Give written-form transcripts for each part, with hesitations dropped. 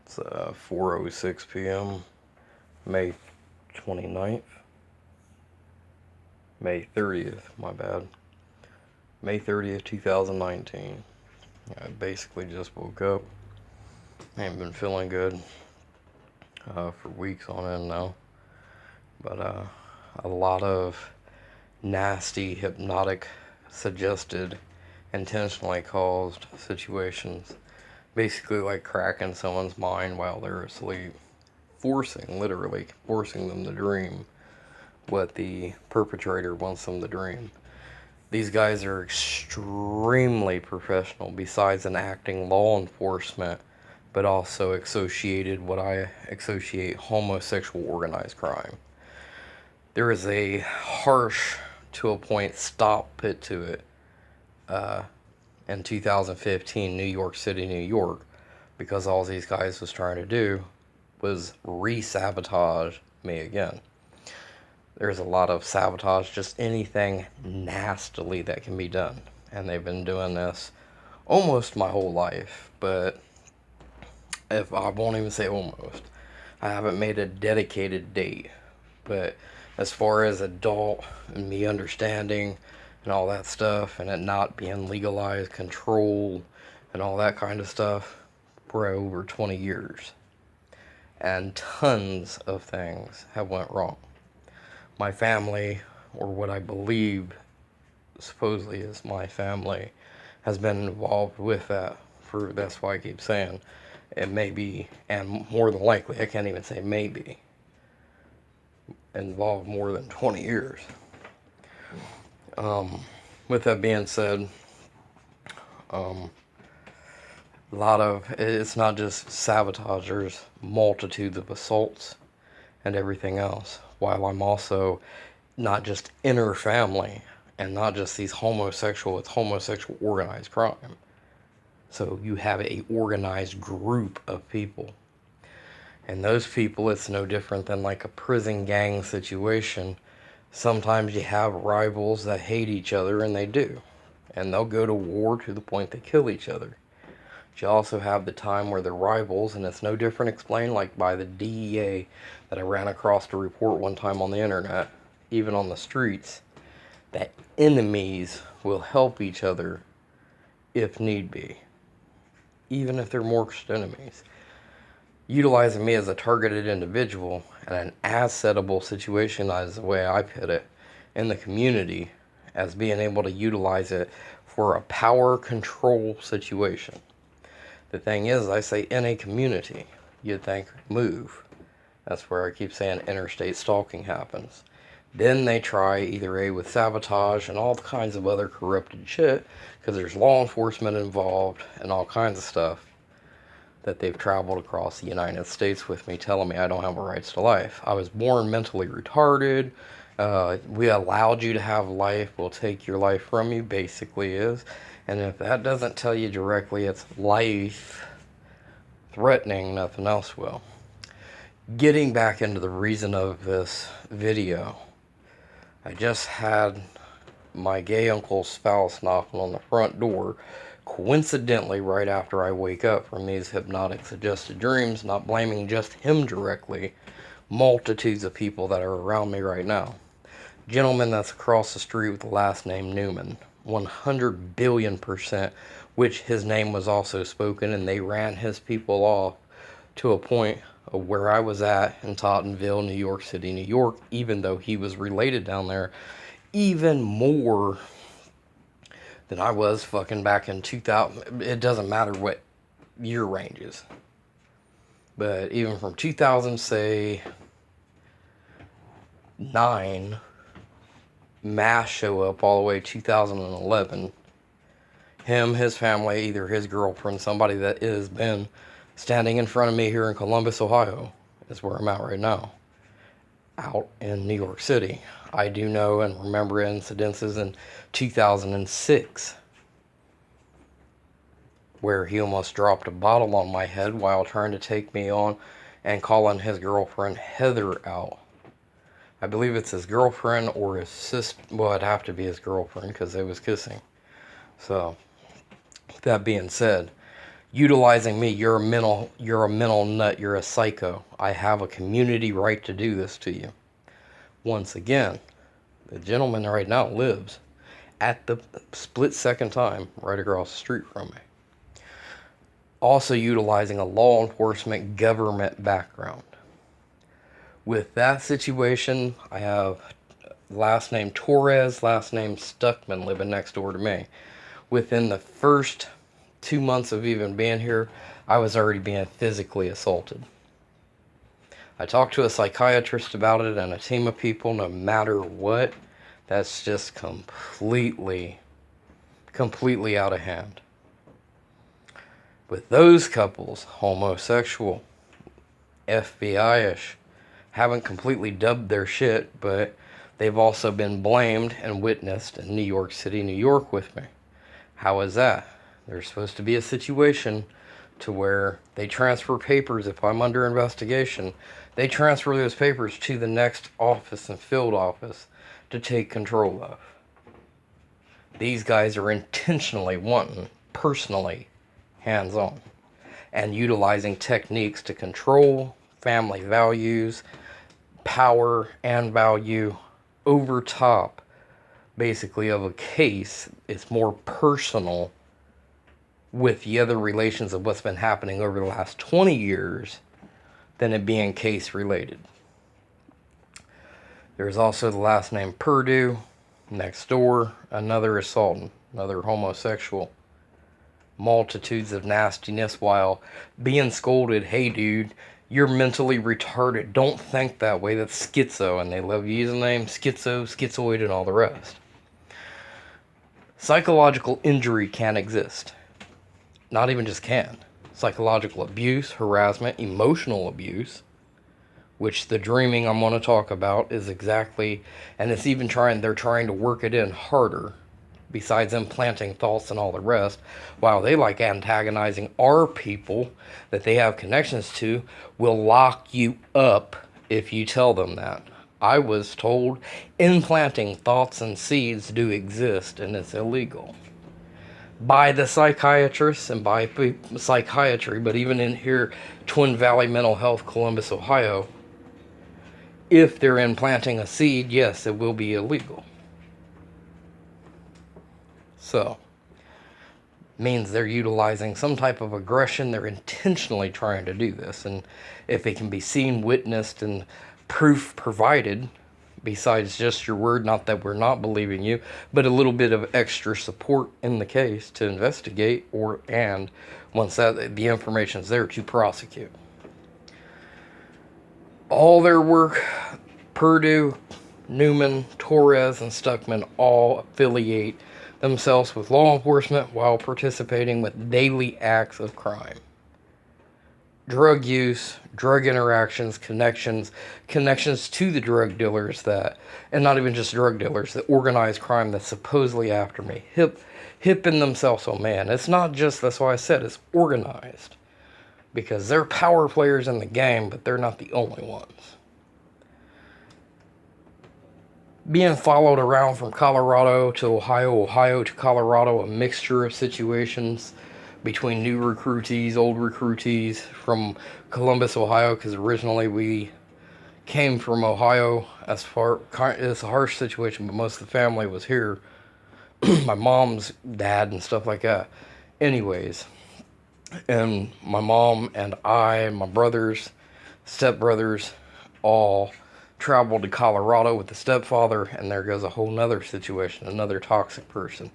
It's 4:06 p.m. May 29th. May 30th, my bad. May 30th, 2019. I basically just woke up. I ain't been feeling good for weeks on end now. But a lot of nasty, hypnotic, suggested, intentionally caused situations. Basically like cracking someone's mind while they're asleep. Literally forcing them to dream what the perpetrator wants them to dream. These guys are extremely professional, besides in acting law enforcement, but also associated what I associate homosexual organized crime. There is a harsh, to a point, stop put to it in 2015, New York City, New York, because all these guys was trying to do was re-sabotage me again. There's a lot of sabotage, just anything nastily that can be done. And they've been doing this almost my whole life, but if I won't even say almost, I haven't made a dedicated date. But as far as adult and me understanding and all that stuff, and it not being legalized, controlled, and all that kind of stuff, for over 20 years. And tons of things have went wrong. My family, or what I believe supposedly is my family, has been involved with that. That's why I keep saying it may be, and more than likely, I can't even say maybe, involved more than 20 years. With that being said, a lot of it's not just sabotage, there's multitudes of assaults and everything else, while I'm also not just inner family and not just these homosexual, it's homosexual organized crime. So you have a organized group of people, and those people, it's no different than like a prison gang situation. Sometimes you have rivals that hate each other, and they do, and they'll go to war to the point they kill each other. But you also have the time where they're rivals, and it's no different explained like by the DEA that I ran across a report one time on the internet, even on the streets, that enemies will help each other if need be, even if they're worst enemies. Utilizing me as a targeted individual and an assetable situation, is the way I put it, in the community, as being able to utilize it for a power control situation. The thing is, I say in a community, you'd think move. That's where I keep saying interstate stalking happens. Then they try either A, with sabotage and all kinds of other corrupted shit, because there's law enforcement involved and all kinds of stuff, that they've traveled across the United States with me telling me I don't have a rights to life. I was born mentally retarded. We allowed you to have life, we'll take your life from you, basically is. And if that doesn't tell you directly it's life threatening, nothing else will. Getting back into the reason of this video, I just had my gay uncle's spouse knocking on the front door, coincidentally right after I wake up from these hypnotic suggested dreams, not blaming just him directly, multitudes of people that are around me right now. Gentleman that's across the street with the last name Newman, 100 billion%, which his name was also spoken, and they ran his people off to a point of where I was at in Tottenville, New York City, New York, even though he was related down there even more than I was fucking back in 2000. It doesn't matter what year range is, but even from 2000, say 9, mass show up all the way 2011. Him, his family, either his girlfriend, somebody that has been standing in front of me here in Columbus, Ohio, is where I'm at right now, out in New York City. I do know and remember incidences in 2006 where he almost dropped a bottle on my head while trying to take me on and calling his girlfriend Heather out. I believe it's his girlfriend or his sister. Well, it'd have to be his girlfriend because they was kissing. So, that being said, utilizing me. You're a mental nut. You're a psycho. I have a community right to do this to you. Once again, the gentleman right now lives at the split second time right across the street from me. Also utilizing a law enforcement government background. With that situation, I have last name Torres, last name Stuckman living next door to me. Within the first 2 months of even being here, I was already being physically assaulted. I talked to a psychiatrist about it and a team of people. No matter what, that's just completely out of hand. With those couples, homosexual, FBI-ish, haven't completely dubbed their shit, but they've also been blamed and witnessed in New York City, New York with me. How is that? There's supposed to be a situation to where they transfer papers. If I'm under investigation, they transfer those papers to the next office and field office to take control of. These guys are intentionally wanting, personally, hands-on, and utilizing techniques to control family values, power, and value over top, basically, of a case. It's more personal with the other relations of what's been happening over the last 20 years than it being case related. There's also the last name Purdue next door, another assault, another homosexual. Multitudes of nastiness while being scolded, hey dude, you're mentally retarded, don't think that way, that's schizo, and they love using the name schizo, schizoid, and all the rest. Psychological injury can exist. Not even just can. Psychological abuse, harassment, emotional abuse, which the dreaming I'm going to talk about is exactly, and it's even they're trying to work it in harder, besides implanting thoughts and all the rest, while they like antagonizing our people that they have connections to, will lock you up if you tell them that. I was told implanting thoughts and seeds do exist and it's illegal. By the psychiatrists and by psychiatry, but even in here, Twin Valley Mental Health, Columbus, Ohio, if they're implanting a seed, yes, it will be illegal. So, means they're utilizing some type of aggression. They're intentionally trying to do this. And if it can be seen, witnessed, and proof provided, besides just your word, not that we're not believing you, but a little bit of extra support in the case to investigate, and once that the information's there, to prosecute. All their work, Purdue, Newman, Torres, and Stuckman all affiliate themselves with law enforcement while participating with daily acts of crime. Drug use, drug interactions, connections to the drug dealers and not even just drug dealers, the organized crime that's supposedly after me. Hipping themselves, oh man, it's not just, that's why I said it's organized. Because they're power players in the game, but they're not the only ones. Being followed around from Colorado to Ohio, Ohio to Colorado, a mixture of situations between new recruitees, old recruitees from Columbus, Ohio, because originally we came from Ohio. It's a harsh situation, but most of the family was here. My mom's dad and stuff like that. Anyways, and my mom and I and my brothers, stepbrothers, all traveled to Colorado with the stepfather, and there goes a whole nother situation, another toxic person.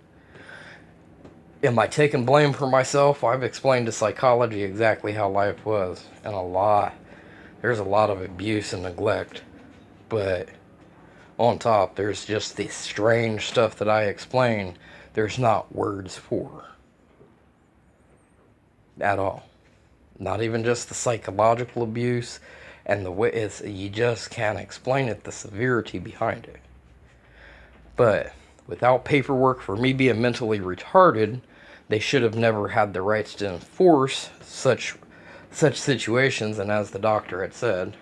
Am I taking blame for myself? I've explained to psychology exactly how life was, and there's a lot of abuse and neglect, but on top, there's just the strange stuff that I explain there's not words for. At all. Not even just the psychological abuse and the way you just can't explain it, the severity behind it. But without paperwork for me being mentally retarded, they should have never had the rights to enforce such situations, and as the doctor had said,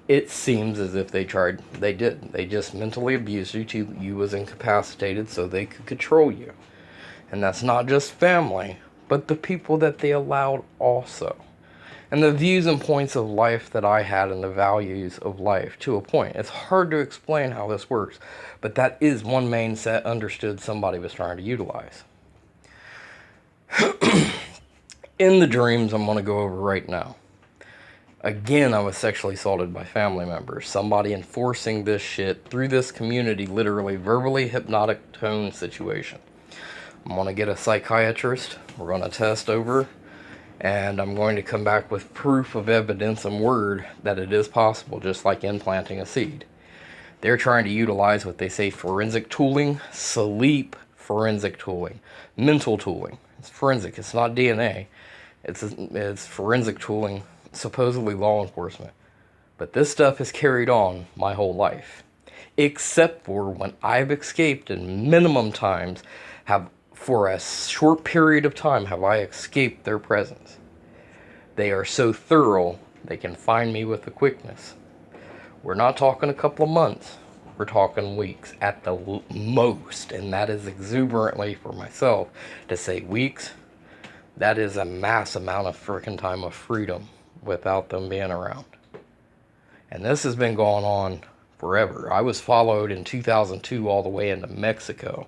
it seems as if they did. They just mentally abused you till you was incapacitated so they could control you. And that's not just family, but the people that they allowed also. And the views and points of life that I had and the values of life to a point. It's hard to explain how this works, but that is one main set understood somebody was trying to utilize. In the dreams I'm going to go over right now. Again, I was sexually assaulted by family members. Somebody enforcing this shit through this community, literally verbally hypnotic tone situation. I'm going to get a psychiatrist. We're going to test over. And I'm going to come back with proof of evidence and word that it is possible, just like implanting a seed. They're trying to utilize what they say forensic tooling, sleep forensic tooling, mental tooling. It's forensic. It's not DNA. It's forensic tooling, supposedly law enforcement. But this stuff has carried on my whole life. Except for when I've escaped, and minimum times have, for a short period of time, have I escaped their presence. They are so thorough, they can find me with a quickness. We're not talking a couple of months. We're talking weeks at the most. And that is exuberantly for myself to say weeks. That is a mass amount of freaking time of freedom without them being around. And this has been going on forever. I was followed in 2002 all the way into Mexico.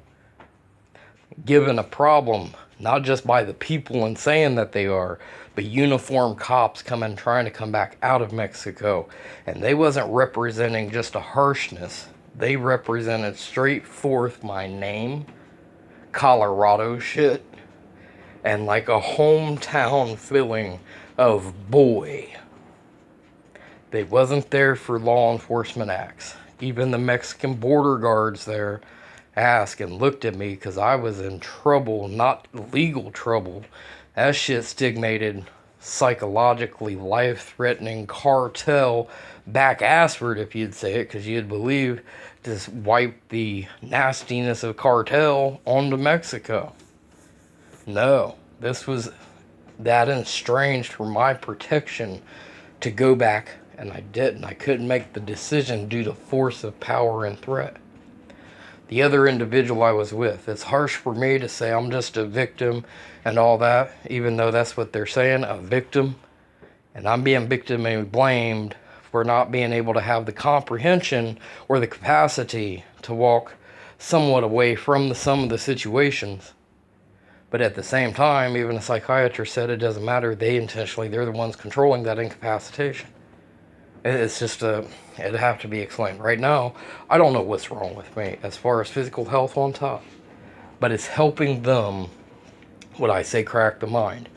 Given a problem, not just by the people and saying that they are, but uniformed cops coming trying to come back out of Mexico. And they wasn't representing just a harshness. They represented straight forth my name, Colorado shit, and like a hometown feeling of boy. They wasn't there for law enforcement acts. Even the Mexican border guards there asked and looked at me because I was in trouble, not legal trouble. That shit stigmated, psychologically life-threatening cartel back assward, if you'd say it, because you'd believe just wipe the nastiness of cartel onto Mexico. No, this was that estranged for my protection to go back, and I didn't. I couldn't make the decision due to force of power and threat. The other individual I was with, it's harsh for me to say I'm just a victim and all that, even though that's what they're saying, a victim. And I'm being victimly blamed for not being able to have the comprehension or the capacity to walk somewhat away from some of the situations. But at the same time, even a psychiatrist said it doesn't matter. They're the ones controlling that incapacitation. It's just it'd have to be explained. Right now, I don't know what's wrong with me as far as physical health on top. But it's helping them, what I say, crack the mind.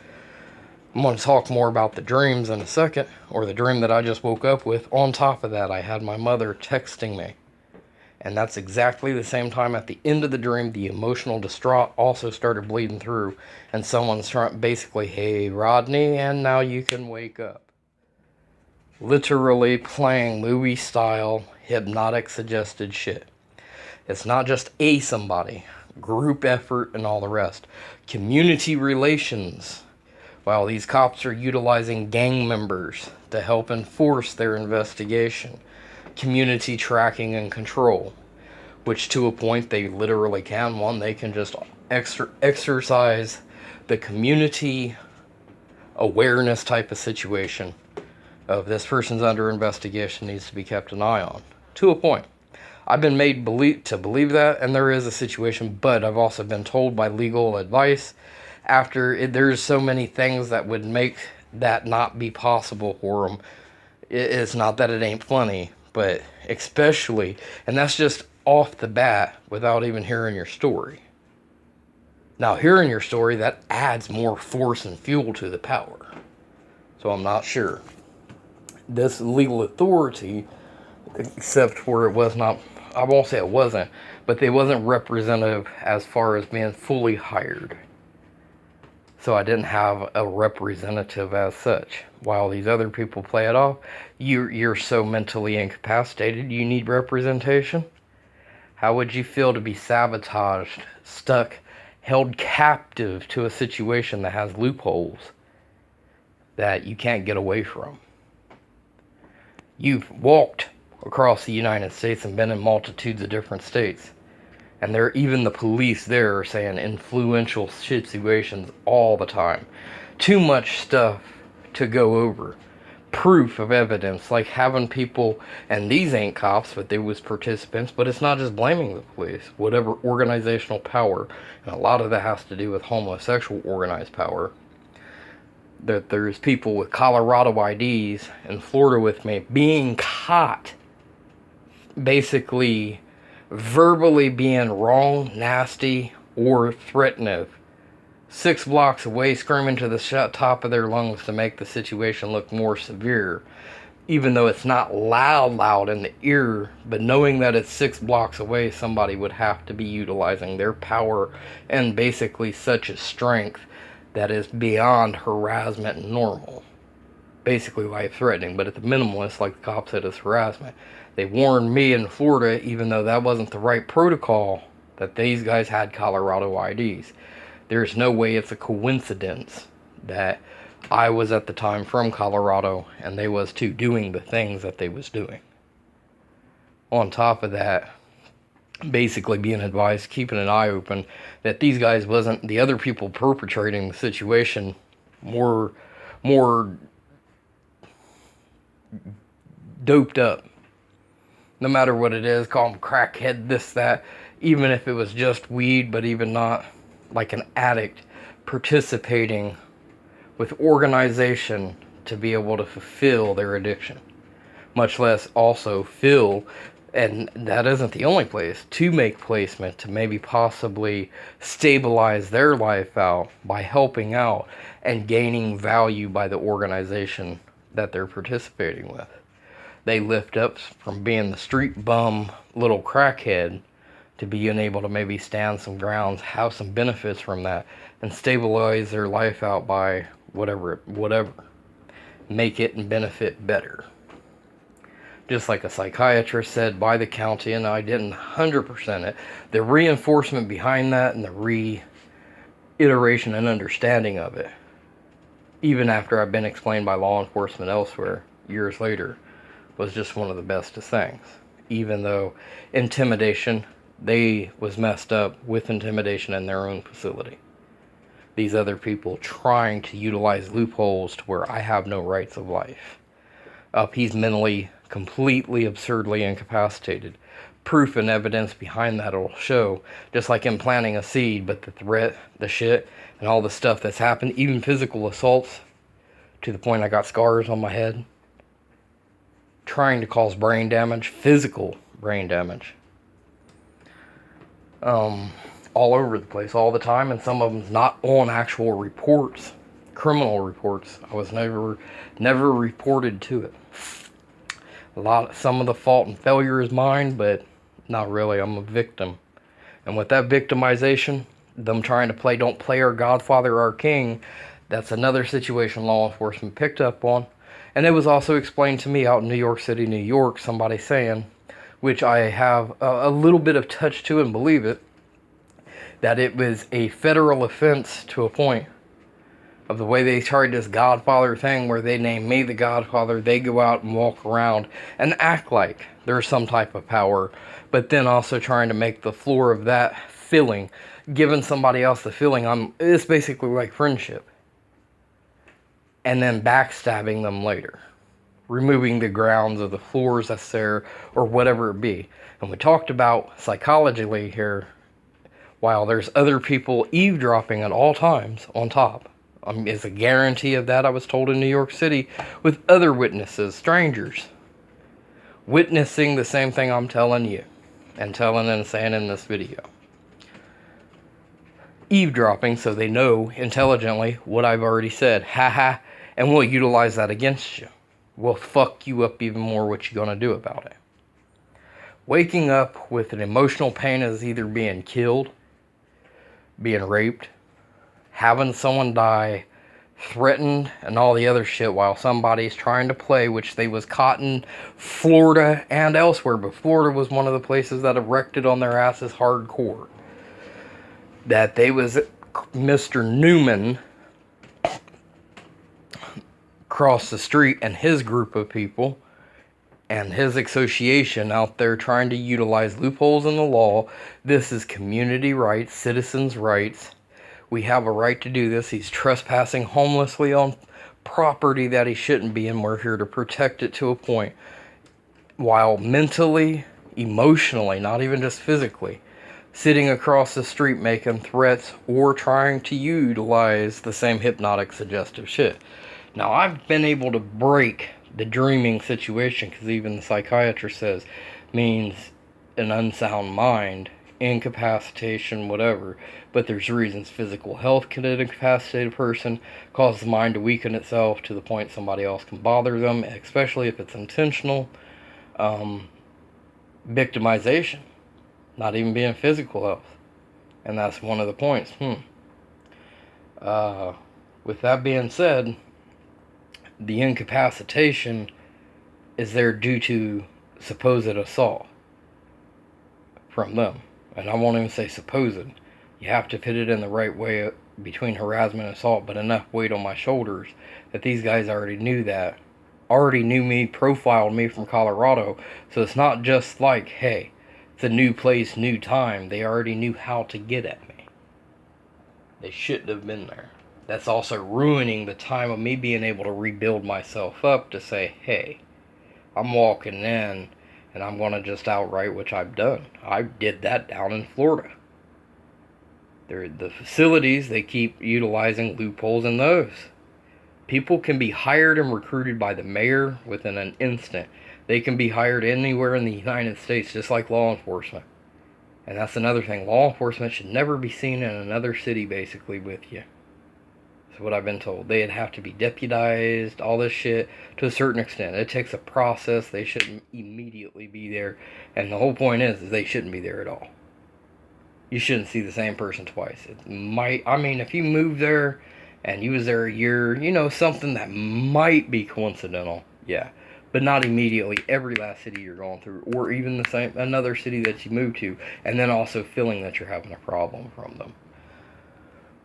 I'm going to talk more about the dreams in a second, or the dream that I just woke up with. On top of that, I had my mother texting me. And that's exactly the same time at the end of the dream, the emotional distraught also started bleeding through. And someone's trying, basically, hey, Rodney, and now you can wake up. Literally playing movie-style, hypnotic, suggested shit. It's not just somebody. Group effort and all the rest. Community relations. While these cops are utilizing gang members to help enforce their investigation. Community tracking and control, which to a point they literally can. One, they can just exercise the community awareness type of situation of this person's under investigation, needs to be kept an eye on. To a point. I've been made to believe that, and there is a situation, but I've also been told by legal advice there's so many things that would make that not be possible for them. It's not that it ain't funny, but especially, and that's just off the bat without even hearing your story. Now, hearing your story, that adds more force and fuel to the power. So I'm not sure. This legal authority, except where it was not, I won't say it wasn't, but they wasn't representative as far as being fully hired. So I didn't have a representative as such. While these other people play it off, you're so mentally incapacitated, you need representation. How would you feel to be sabotaged, stuck, held captive to a situation that has loopholes that you can't get away from? You've walked across the United States and been in multitudes of different states. And they're even the police there are saying influential situations all the time. Too much stuff to go over. Proof of evidence, like having people, and these ain't cops, but they was participants, but it's not just blaming the police. Whatever organizational power, and a lot of that has to do with homosexual organized power, that there's people with Colorado IDs in Florida with me being caught basically verbally being wrong, nasty, or threatening 6 blocks away, screaming to the top of their lungs to make the situation look more severe, even though it's not loud in the ear, but knowing that it's 6 blocks away, somebody would have to be utilizing their power and basically such a strength that is beyond harassment and normal. Basically life-threatening, but at the minimalist, like the cop said, it's harassment. They warned me in Florida, even though that wasn't the right protocol, that these guys had Colorado IDs. There's no way it's a coincidence that I was at the time from Colorado and they was too, doing the things that they was doing. On top of that, basically being advised, keeping an eye open, that these guys wasn't the other people perpetrating the situation, more doped up. No matter what it is, call them crackhead, this, that, even if it was just weed, but even not, like an addict participating with organization to be able to fulfill their addiction. Much less also fill, and that isn't the only place, to make placement to maybe possibly stabilize their life out by helping out and gaining value by the organization that they're participating with. They lift up from being the street bum little crackhead to being able to maybe stand some grounds, have some benefits from that, and stabilize their life out by whatever. Make it and benefit better. Just like a psychiatrist said by the county, and I didn't 100% it, the reinforcement behind that and the reiteration and understanding of it, even after I've been explained by law enforcement elsewhere years later, was just one of the bestest things. Even though intimidation, they was messed up with intimidation in their own facility. These other people trying to utilize loopholes to where I have no rights of life. He's mentally, completely, absurdly incapacitated. Proof and evidence behind that will show, just like him planting a seed, but the threat, the shit, and all the stuff that's happened, even physical assaults, to the point I got scars on my head, trying to cause brain damage, physical brain damage. All over the place, all the time, and some of them's not on actual reports, criminal reports. I was never reported to it. Some of the fault and failure is mine, but not really. I'm a victim. And with that victimization, them trying to play don't play our Godfather, our King, that's another situation law enforcement picked up on. And it was also explained to me out in New York City, New York, somebody saying, which I have a little bit of touch to and believe it, that it was a federal offense to a point of the way they tried this Godfather thing where they name me the Godfather. They go out and walk around and act like there's some type of power, but then also trying to make the floor of that feeling, giving somebody else the feeling it's basically like friendship. And then backstabbing them later. Removing the grounds of the floors that's there or whatever it be. And we talked about psychologically here, while there's other people eavesdropping at all times on top. It's a guarantee of that, I was told, in New York City, with other witnesses, strangers, witnessing the same thing I'm telling you, and telling and saying in this video. Eavesdropping so they know intelligently what I've already said. Haha, and we'll utilize that against you. We'll fuck you up even more. What you gonna do about it? Waking up with an emotional pain as either being killed, being raped, having someone die, threatened, and all the other shit while somebody's trying to play, which they was caught in Florida and elsewhere, but Florida was one of the places that erected on their asses hardcore. That they was Mr. Newman across the street and his group of people and his association out there trying to utilize loopholes in the law. This is community rights, citizens' rights. We have a right to do this. He's trespassing homelessly on property that he shouldn't be, and we're here to protect it to a point. While mentally, emotionally, not even just physically, sitting across the street making threats or trying to utilize the same hypnotic suggestive shit. Now, I've been able to break the dreaming situation, because even the psychiatrist says means an unsound mind, incapacitation, whatever. But there's reasons. Physical health can incapacitate a person, cause the mind to weaken itself to the point somebody else can bother them, especially if it's intentional. Victimization, not even being physical health. And that's one of the points. With that being said, the incapacitation is there due to supposed assault from them. And I won't even say supposed. You have to fit it in the right way between harassment and assault, but enough weight on my shoulders that these guys already knew that. Already knew me, profiled me from Colorado. So it's not just like, hey, it's a new place, new time. They already knew how to get at me. They shouldn't have been there. That's also ruining the time of me being able to rebuild myself up to say, hey, I'm walking in and I'm going to just outright, which I've done. I did that down in Florida. The facilities, they keep utilizing loopholes in those. People can be hired and recruited by the mayor within an instant. They can be hired anywhere in the United States, just like law enforcement. And that's another thing. Law enforcement should never be seen in another city, basically, with you. That's what I've been told. They'd have to be deputized, all this shit, to a certain extent. It takes a process. They shouldn't immediately be there. And the whole point is they shouldn't be there at all. You shouldn't see the same person twice. It might, if you move there and you was there a year, something that might be coincidental, yeah. But not immediately every last city you're going through, or even another city that you move to, and then also feeling that you're having a problem from them.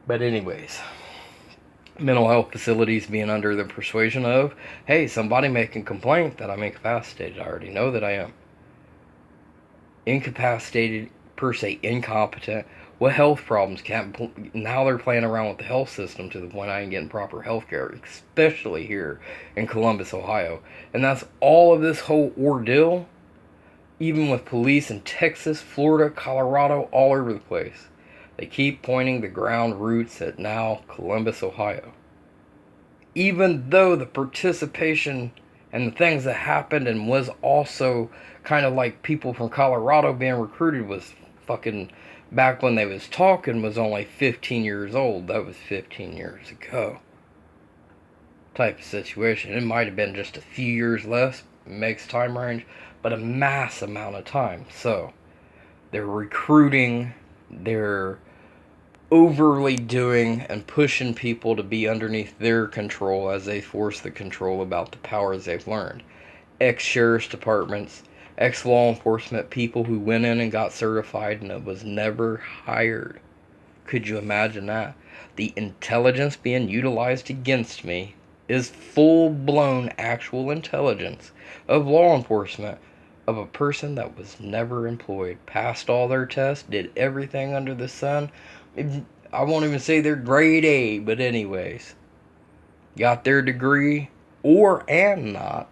But anyways, mental health facilities being under the persuasion of, hey, somebody making complaint that I'm incapacitated. I already know that I am. Incapacitated, per se, incompetent. What health problems now they're playing around with the health system to the point I ain't getting proper health care, especially here in Columbus, Ohio. And that's all of this whole ordeal, even with police in Texas, Florida, Colorado, all over the place. They keep pointing the ground roots at now Columbus, Ohio. Even though the participation and the things that happened and was also kind of like people from Colorado being recruited was fucking, back when they was talking, was only 15 years old. That was 15 years ago. Type of situation. It might have been just a few years less, makes time range, but a mass amount of time. So, they're recruiting, they're overly doing and pushing people to be underneath their control as they force the control about the powers they've learned. Ex-sheriff's departments, ex-law enforcement people who went in and got certified and it was never hired. Could you imagine that? The intelligence being utilized against me is full-blown actual intelligence of law enforcement of a person that was never employed, passed all their tests, did everything under the sun. I won't even say they're grade A, but anyways, got their degree, and not,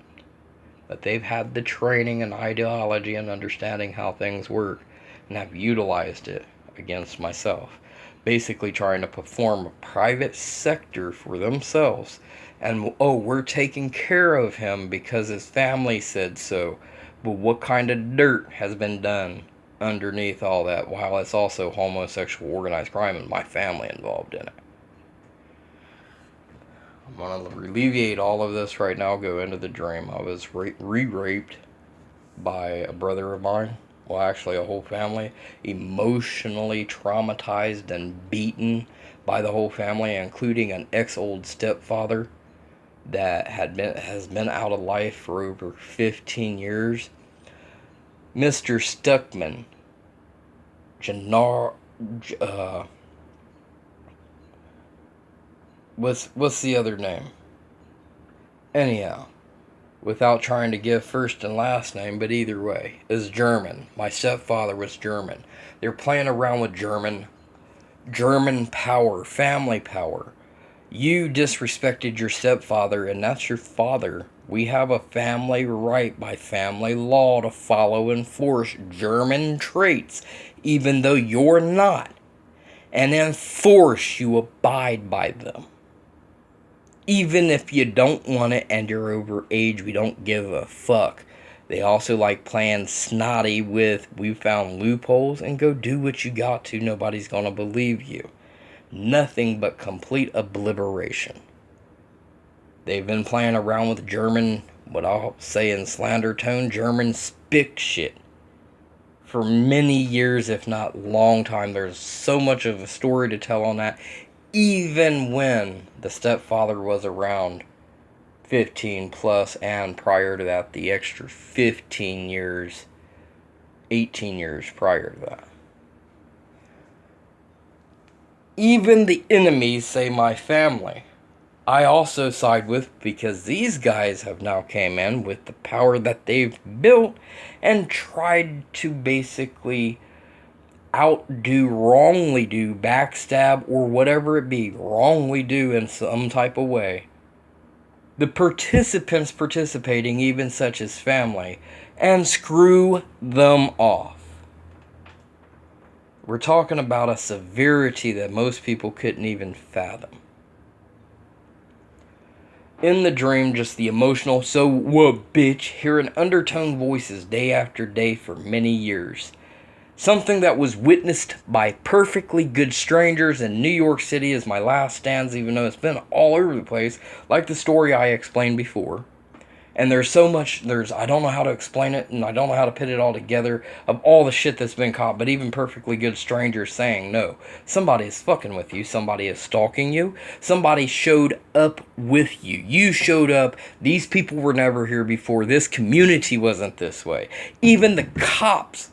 but they've had the training and ideology and understanding how things work, and have utilized it against myself. Basically trying to perform a private sector for themselves. And, we're taking care of him because his family said so. But what kind of dirt has been done underneath all that, while it's also homosexual organized crime and my family involved in it? I'm going to alleviate all of this right now, go into the dream. I was re-raped by a brother of mine. Well, actually a whole family. Emotionally traumatized and beaten by the whole family, including an ex-old stepfather that has been out of life for over 15 years. Mr. Stuckman, what's the other name? Anyhow, without trying to give first and last name, but either way, is German. My stepfather was German. They're playing around with German power, family power. You disrespected your stepfather, and that's your father. We have a family right by family law to follow and enforce German traits, even though you're not. And enforce you abide by them. Even if you don't want it and you're over age, we don't give a fuck. They also like playing snotty with, we found loopholes, and go do what you got to. Nobody's gonna believe you. Nothing but complete obliteration. They've been playing around with German, what I'll say in slander tone, German spick shit for many years, if not long time. There's so much of a story to tell on that. Even when the stepfather was around 15 plus, and prior to that, the extra 15 years, 18 years prior to that. Even the enemies say my family. I also side with, because these guys have now came in with the power that they've built and tried to basically outdo, wrongly do, backstab, or whatever it be, wrongly do in some type of way. The participants participating, even such as family, and screw them off. We're talking about a severity that most people couldn't even fathom. In the dream, just the emotional, so what bitch, hearing undertone voices day after day for many years. Something that was witnessed by perfectly good strangers in New York City is my last stands, even though it's been all over the place, like the story I explained before. And there's so much, I don't know how to explain it, and I don't know how to put it all together, of all the shit that's been caught, but even perfectly good strangers saying, no, somebody is fucking with you, somebody is stalking you, somebody showed up with you, you showed up, these people were never here before, this community wasn't this way. Even the cops.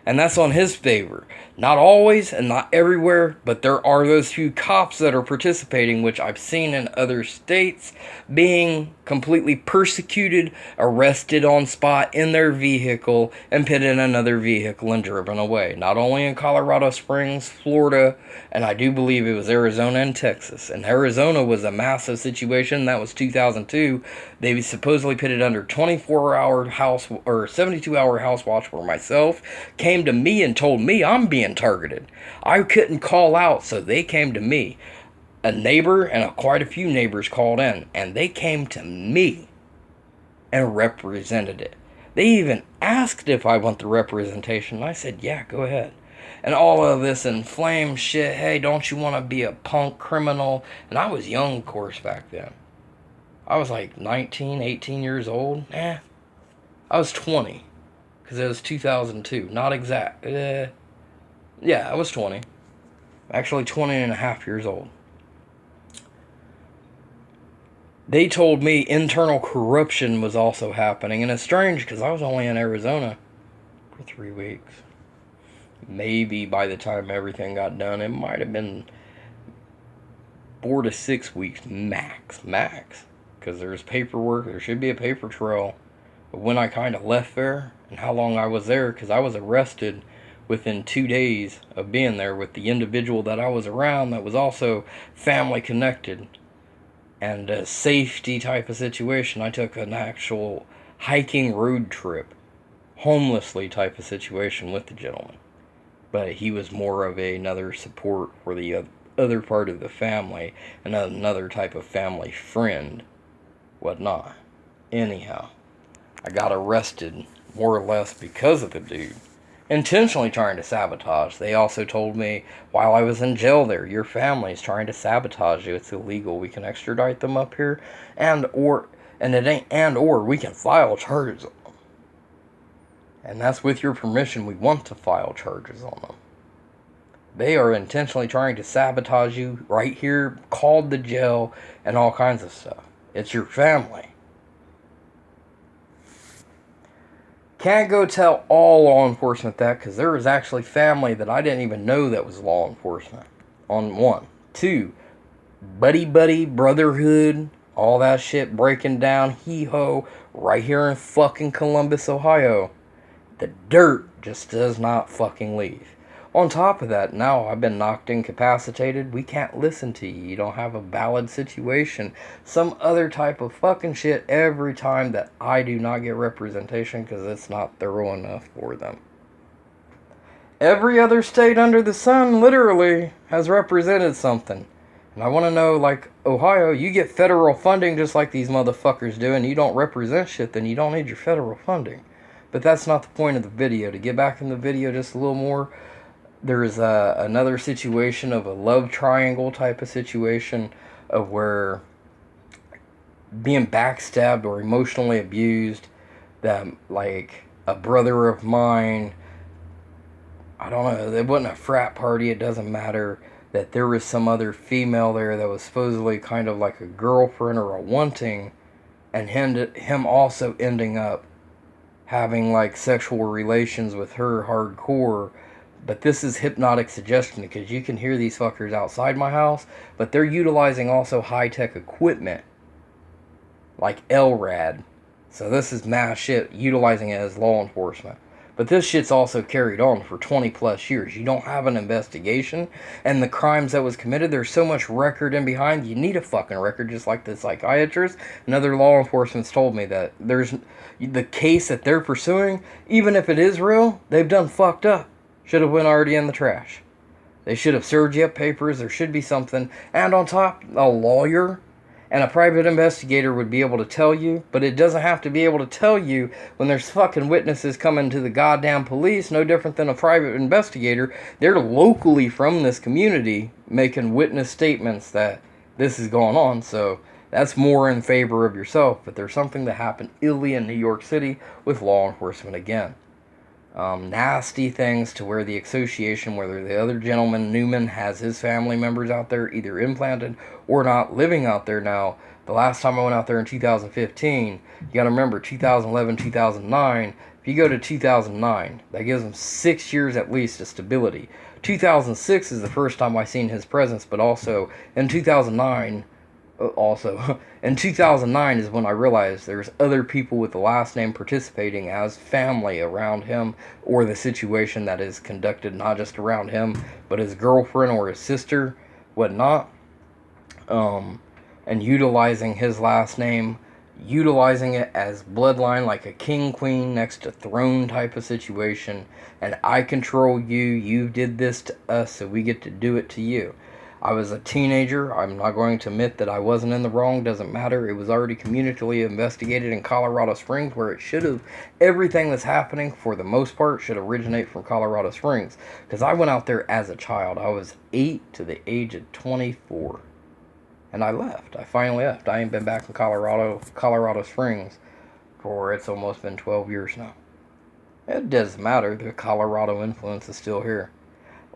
And that's on his favor. Not always and not everywhere, but there are those few cops that are participating, which I've seen in other states, being completely persecuted, arrested on spot in their vehicle, and put in another vehicle and driven away. Not only in Colorado Springs, Florida, and I do believe it was Arizona and Texas. And Arizona was a massive situation. That was 2002. They supposedly put it under 24-hour house or 72-hour house watch, where myself came to me and told me I'm being targeted. I couldn't call out, so they came to me. A neighbor and quite a few neighbors called in, and they came to me and represented it. They even asked if I want the representation. I said, yeah, go ahead. And all of this inflamed shit, hey, don't you want to be a punk criminal? And I was young, of course, back then. I was like 19, 18 years old. I was 20, because it was 2002. Not exact. Yeah, I was 20. Actually 20 and a half years old. They told me internal corruption was also happening. And it's strange, because I was only in Arizona for 3 weeks. Maybe by the time everything got done, it might have been 4 to 6 weeks max. Because there's paperwork, there should be a paper trail. But when I kind of left there, and how long I was there, because I was arrested within 2 days of being there with the individual that I was around that was also family connected. And a safety type of situation. I took an actual hiking road trip, homelessly type of situation with the gentleman. But he was more of another support for the other part of the family, and another type of family friend, whatnot. Anyhow, I got arrested more or less because of the dude. Intentionally trying to sabotage. They also told me while I was in jail there, your family's trying to sabotage you. It's illegal. We can extradite them up here, and we can file charges on them. And that's with your permission. We want to file charges on them. They are intentionally trying to sabotage you right here, called the jail, and all kinds of stuff. It's your family. Can't go tell all law enforcement that, because there was actually family that I didn't even know that was law enforcement. On 1. 2, buddy, brotherhood, All that shit breaking down, hee-ho, right here in fucking Columbus, Ohio. The dirt just does not fucking leave. On top of that, now I've been knocked incapacitated. We can't listen to you. You don't have a valid situation. Some other type of fucking shit every time that I do not get representation because it's not thorough enough for them. Every other state under the sun literally has represented something. And I want to know, like, Ohio, you get federal funding just like these motherfuckers do, and you don't represent shit, then you don't need your federal funding. But that's not the point of the video. To get back in the video just a little more, there is another situation of a love triangle type of situation of where being backstabbed or emotionally abused, that, like, a brother of mine, I don't know, it wasn't a frat party, it doesn't matter, that there was some other female there that was supposedly kind of like a girlfriend or a wanting, and him also ending up having like sexual relations with her hardcore. But this is hypnotic suggestion because you can hear these fuckers outside my house, but they're utilizing also high-tech equipment like LRAD. So this is mass shit, utilizing it as law enforcement. But this shit's also carried on for 20 plus years. You don't have an investigation, and the crimes that was committed, there's so much record in behind, you need a fucking record, just like the psychiatrist and other law enforcement's told me that there's the case that they're pursuing, even if it is real, they've done fucked up. Should have been already in the trash. They should have served you up papers, there should be something, and on top, a lawyer and a private investigator would be able to tell you, but it doesn't have to be able to tell you when there's fucking witnesses coming to the goddamn police, no different than a private investigator. They're locally from this community making witness statements that this is going on, so that's more in favor of yourself. But there's something that happened illy in New York City with law enforcement again. Nasty things to where the association, whether the other gentleman, Newman, has his family members out there either implanted or not living out there now. The last time I went out there in 2015, you gotta remember 2011, 2009, if you go to 2009, that gives him 6 years at least of stability. 2006 is the first time I seen his presence, but also in 2009, in 2009 is when I realized there's other people with the last name participating as family around him, or the situation that is conducted not just around him, but his girlfriend or his sister, whatnot, and utilizing his last name, utilizing it as bloodline, like a king queen next to throne type of situation, and I control you, you did this to us, so we get to do it to you. I was a teenager. I'm not going to admit that I wasn't in the wrong. Doesn't matter. It was already communally investigated in Colorado Springs, where it should have. Everything that's happening, for the most part, should originate from Colorado Springs. Because I went out there as a child. I was 8 to the age of 24. And I left. I finally left. I ain't been back in Colorado Springs, for it's almost been 12 years now. It doesn't matter. The Colorado influence is still here.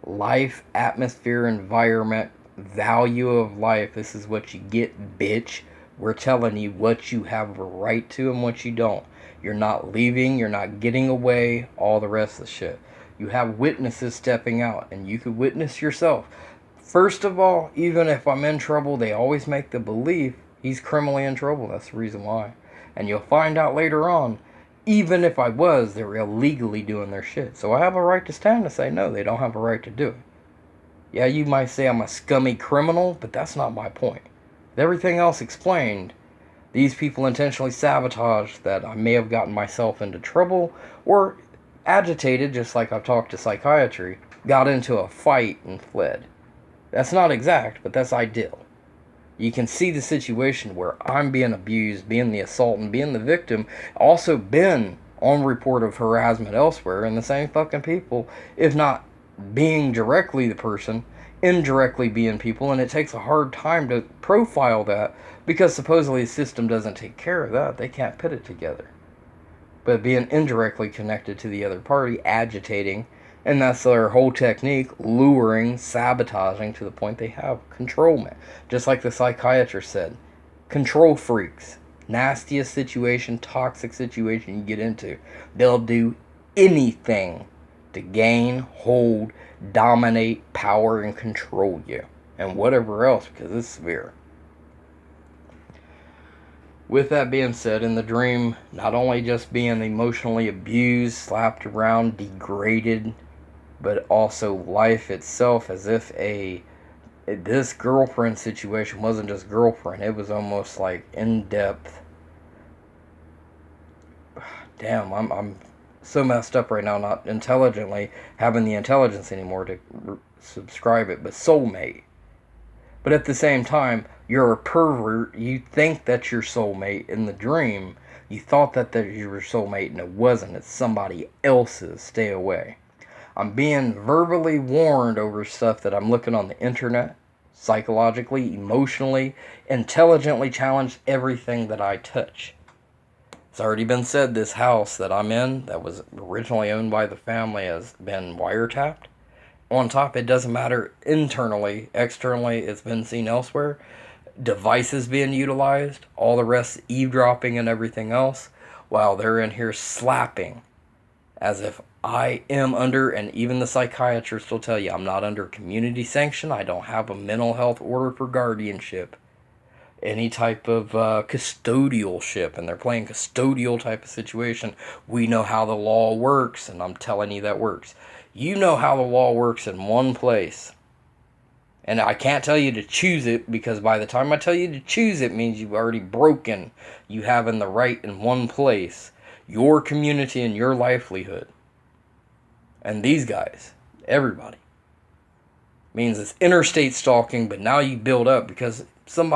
Life, atmosphere, environment, value of life. This is what you get, bitch. We're telling you what you have a right to and what you don't. You're not leaving, you're not getting away, all the rest of the shit. You have witnesses stepping out, and you could witness yourself. First of all, even if I'm in trouble, they always make the belief he's criminally in trouble. That's the reason why. And you'll find out later on, even if I was, they were illegally doing their shit. So I have a right to stand and say, no, they don't have a right to do it. Yeah, you might say I'm a scummy criminal, but that's not my point. With everything else explained, these people intentionally sabotaged that I may have gotten myself into trouble, or agitated, just like I've talked to psychiatry, got into a fight and fled. That's not exact, but that's ideal. You can see the situation where I'm being abused, being the assaultant, being the victim, also been on report of harassment elsewhere, and the same fucking people, if not being directly the person, indirectly being people, and it takes a hard time to profile that, because supposedly the system doesn't take care of that. They can't put it together. But being indirectly connected to the other party, agitating, and that's their whole technique, luring, sabotaging to the point they have controlment. Just like the psychiatrist said, control freaks. Nastiest situation, toxic situation you get into. They'll do anything to gain, hold, dominate, power, and control you. And whatever else, because it's severe. With that being said, in the dream, not only just being emotionally abused, slapped around, degraded, but also life itself, as if this girlfriend situation wasn't just girlfriend, it was almost like in-depth. Damn, I'm so messed up right now, not intelligently having the intelligence anymore to subscribe it, but soulmate. But at the same time, you're a pervert. You think that's your soulmate in the dream. You thought that you were your soulmate, and it wasn't. It's somebody else's. Stay away. I'm being verbally warned over stuff that I'm looking on the internet, psychologically, emotionally, intelligently challenge everything that I touch. It's already been said this house that I'm in, that was originally owned by the family, has been wiretapped. On top, it doesn't matter internally, externally, it's been seen elsewhere. Devices being utilized, all the rest eavesdropping and everything else, while they're in here slapping as if I am under, and even the psychiatrist will tell you, I'm not under community sanction. I don't have a mental health order for guardianship, any type of custodialship, and they're playing custodial type of situation. We know how the law works, and I'm telling you that works. You know how the law works in one place, and I can't tell you to choose it, because by the time I tell you to choose it means you've already broken you having the right in one place, your community and your livelihood. And these guys, everybody, means it's interstate stalking, but now you build up because some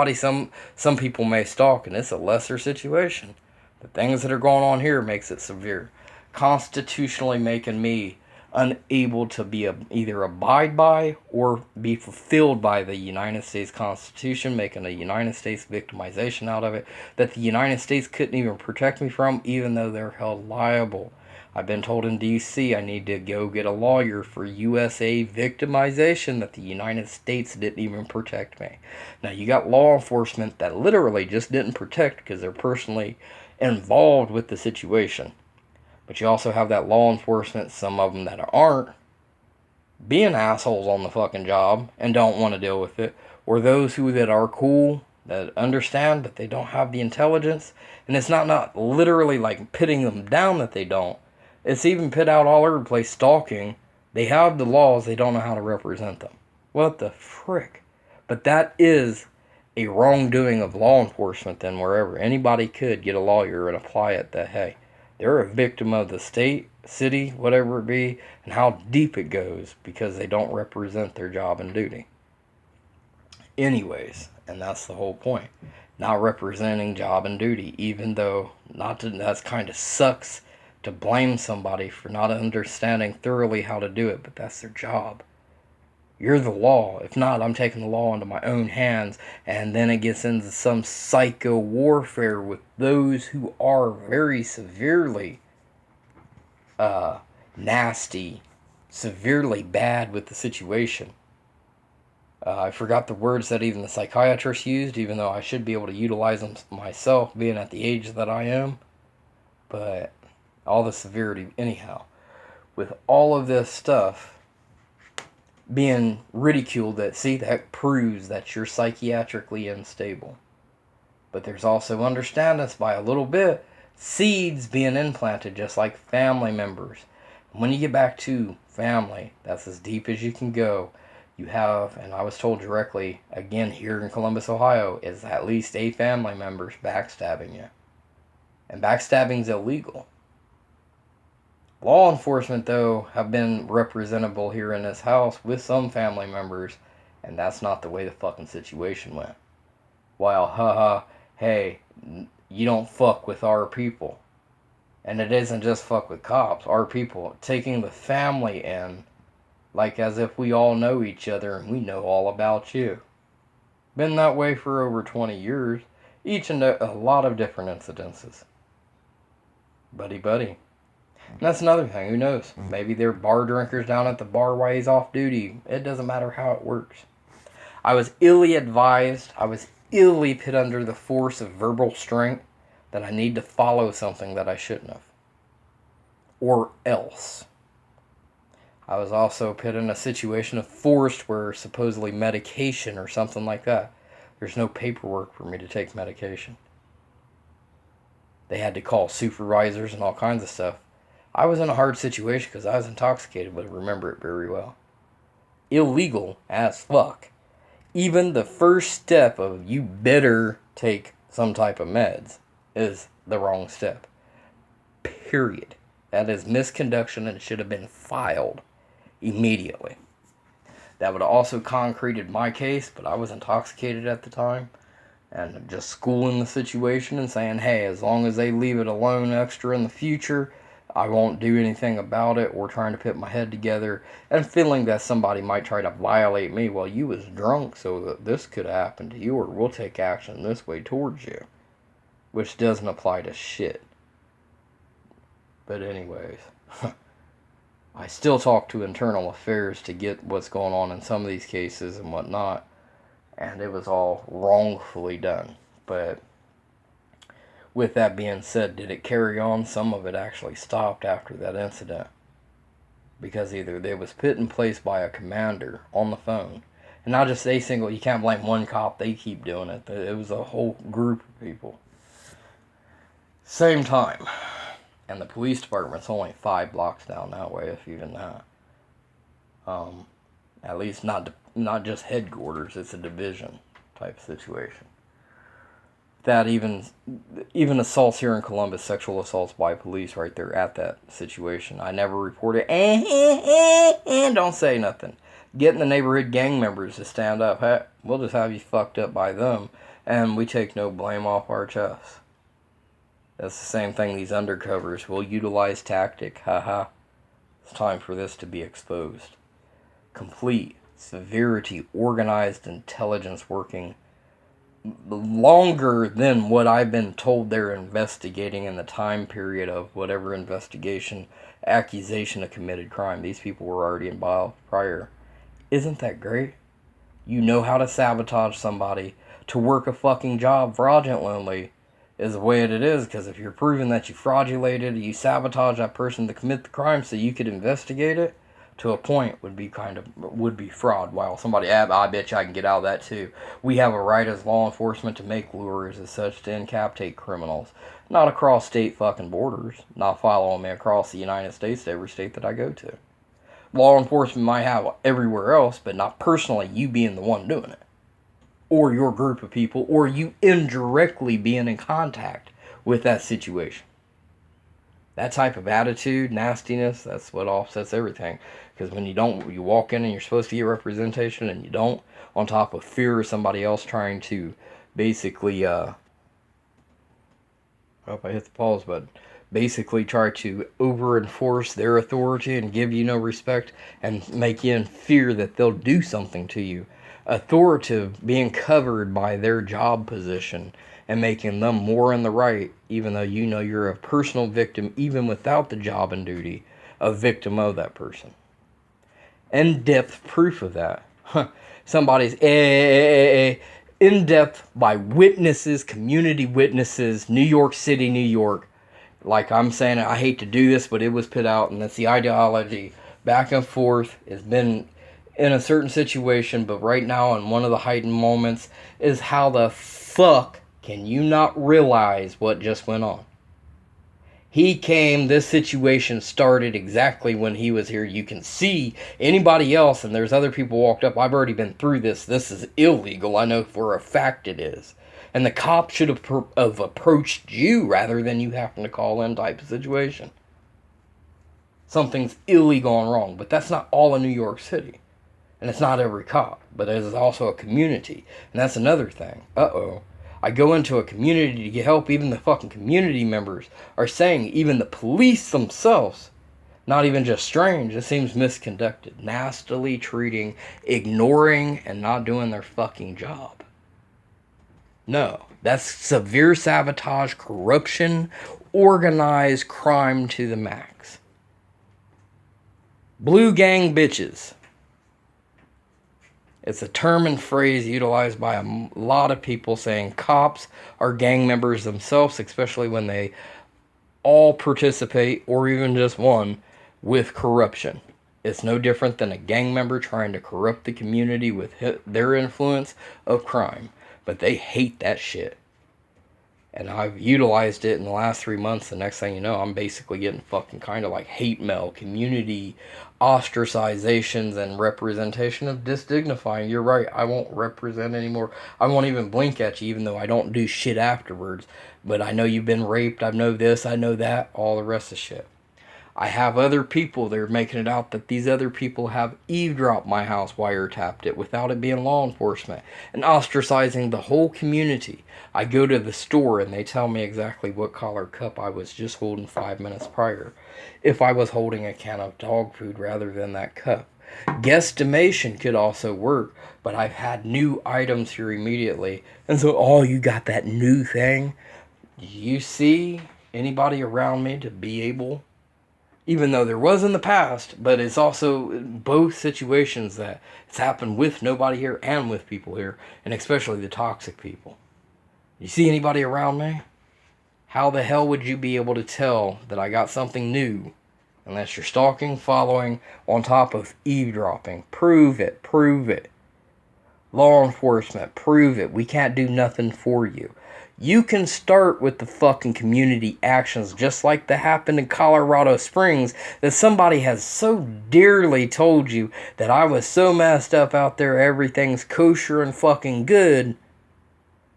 people may stalk, and it's a lesser situation. The things that are going on here makes it severe, constitutionally making me unable to be either abide by or be fulfilled by the United States Constitution, making a United States victimization out of it that the United States couldn't even protect me from, even though they're held liable. I've been told in D.C. I need to go get a lawyer for USA victimization that the United States didn't even protect me. Now, you got law enforcement that literally just didn't protect because they're personally involved with the situation. But you also have that law enforcement, some of them that aren't, being assholes on the fucking job and don't want to deal with it. Or those that are cool, that understand, but they don't have the intelligence. And it's not literally like pitting them down that they don't. It's even pit out all over the place, stalking. They have the laws, they don't know how to represent them. What the frick? But that is a wrongdoing of law enforcement then, wherever anybody could get a lawyer and apply it that, hey, they're a victim of the state, city, whatever it be, and how deep it goes because they don't represent their job and duty. Anyways, and that's the whole point. Not representing job and duty, even though that kind of sucks to blame somebody for not understanding thoroughly how to do it, but that's their job. You're the law. If not, I'm taking the law into my own hands, and then it gets into some psycho warfare with those who are very severely nasty, severely bad with the situation. I forgot the words that even the psychiatrist used, even though I should be able to utilize them myself, being at the age that I am. But all the severity, anyhow. With all of this stuff being ridiculed, that proves that you're psychiatrically unstable. But there's also, understand this by a little bit, seeds being implanted just like family members. When you get back to family, that's as deep as you can go. You have, and I was told directly, again here in Columbus, Ohio, is at least 8 family members backstabbing you. And backstabbing is illegal. Law enforcement, though, have been representable here in this house with some family members, and that's not the way the fucking situation went. While, haha, hey, you don't fuck with our people. And it isn't just fuck with cops, our people, taking the family in, like as if we all know each other and we know all about you. Been that way for over 20 years, each in a lot of different incidences. Buddy. And that's another thing, who knows? Maybe they're bar drinkers down at the bar while he's off duty. It doesn't matter how it works. I was illy advised, I was illy put under the force of verbal strength that I need to follow something that I shouldn't have. Or else. I was also put in a situation of forced where supposedly medication or something like that. There's no paperwork for me to take medication. They had to call supervisors and all kinds of stuff. I was in a hard situation because I was intoxicated, but I remember it very well. Illegal as fuck. Even the first step of you better take some type of meds is the wrong step. Period. That is misconduction and should have been filed immediately. That would have also concreted my case, but I was intoxicated at the time and just schooling the situation and saying, hey, as long as they leave it alone extra in the future, I won't do anything about it, or trying to put my head together and feeling that somebody might try to violate me. Well, you was drunk, so that this could happen to you, or we'll take action this way towards you. Which doesn't apply to shit. But anyways, I still talk to internal affairs to get what's going on in some of these cases and whatnot. And it was all wrongfully done. But with that being said, did it carry on? Some of it actually stopped after that incident. Because either they was put in place by a commander on the phone. And not just a single, you can't blame one cop, they keep doing it. It was a whole group of people. Same time. And the police department's only 5 blocks down that way, if even that. At least not just headquarters, it's a division type situation. That even assaults here in Columbus, sexual assaults by police right there at that situation. I never reported, don't say nothing. Getting the neighborhood gang members to stand up, hey, we'll just have you fucked up by them, and we take no blame off our chests. That's the same thing these undercovers will utilize tactic, haha. It's time for this to be exposed. Complete, severity, organized intelligence working longer than what I've been told they're investigating in the time period of whatever investigation, accusation of committed crime. These people were already involved prior. Isn't that great? You know how to sabotage somebody to work a fucking job fraudulently is the way it is, because if you're proving that you fraudulated, you sabotage that person to commit the crime so you could investigate it, to a point would be fraud. While somebody, I bet you I can get out of that too. We have a right as law enforcement to make lures as such to incapacitate criminals. Not across state fucking borders. Not following me across the United States to every state that I go to. Law enforcement might have everywhere else, but not personally you being the one doing it. Or your group of people, or you indirectly being in contact with that situation. That type of attitude, nastiness, that's what offsets everything. Because when you walk in and you're supposed to get representation and you don't, on top of fear of somebody else trying to basically, I hope I hit the pause button, basically try to over-enforce their authority and give you no respect and make you in fear that they'll do something to you. Authoritative being covered by their job position and making them more in the right, even though you know you're a personal victim, even without the job and duty, a victim of that person. In-depth proof of that. Somebody's in-depth by witnesses, community witnesses, New York City, New York. Like I'm saying, I hate to do this, but it was put out, and that's the ideology. Back and forth. It's been in a certain situation, but right now in one of the heightened moments is how the fuck can you not realize what just went on? This situation started exactly when he was here. You can see anybody else, and there's other people walked up. I've already been through this. This is illegal. I know for a fact it is. And the cop should have approached you rather than you having to call in type of situation. Something's illegal and wrong, but that's not all in New York City. And it's not every cop, but there's also a community. And that's another thing. I go into a community to get help. Even the fucking community members are saying, even the police themselves, not even just strange, it seems misconducted. Nastily treating, ignoring, and not doing their fucking job. No, that's severe sabotage, corruption, organized crime to the max. Blue gang bitches. It's a term and phrase utilized by a lot of people saying cops are gang members themselves, especially when they all participate, or even just one, with corruption. It's no different than a gang member trying to corrupt the community with their influence of crime. But they hate that shit. And I've utilized it in the last 3 months. The next thing you know, I'm basically getting fucking kind of like hate mail, community ostracizations, and representation of disdignifying. You're right, I won't represent anymore. I won't even blink at you, even though I don't do shit afterwards. But I know you've been raped, I know this, I know that, all the rest of shit. I have other people, they're making it out that these other people have eavesdropped my house, wiretapped it without it being law enforcement, and ostracizing the whole community. I go to the store and they tell me exactly what color cup I was just holding 5 minutes prior, if I was holding a can of dog food rather than that cup. Guesstimation could also work, but I've had new items here immediately. And so, oh, you got that new thing? You see anybody around me to be able, even though there was in the past, but it's also both situations that it's happened with nobody here and with people here, and especially the toxic people. You see anybody around me? How the hell would you be able to tell that I got something new unless you're stalking, following, on top of eavesdropping? Prove it, prove it. Law enforcement, prove it. We can't do nothing for you. You can start with the fucking community actions, just like that happened in Colorado Springs, that somebody has so dearly told you that I was so messed up out there, everything's kosher and fucking good,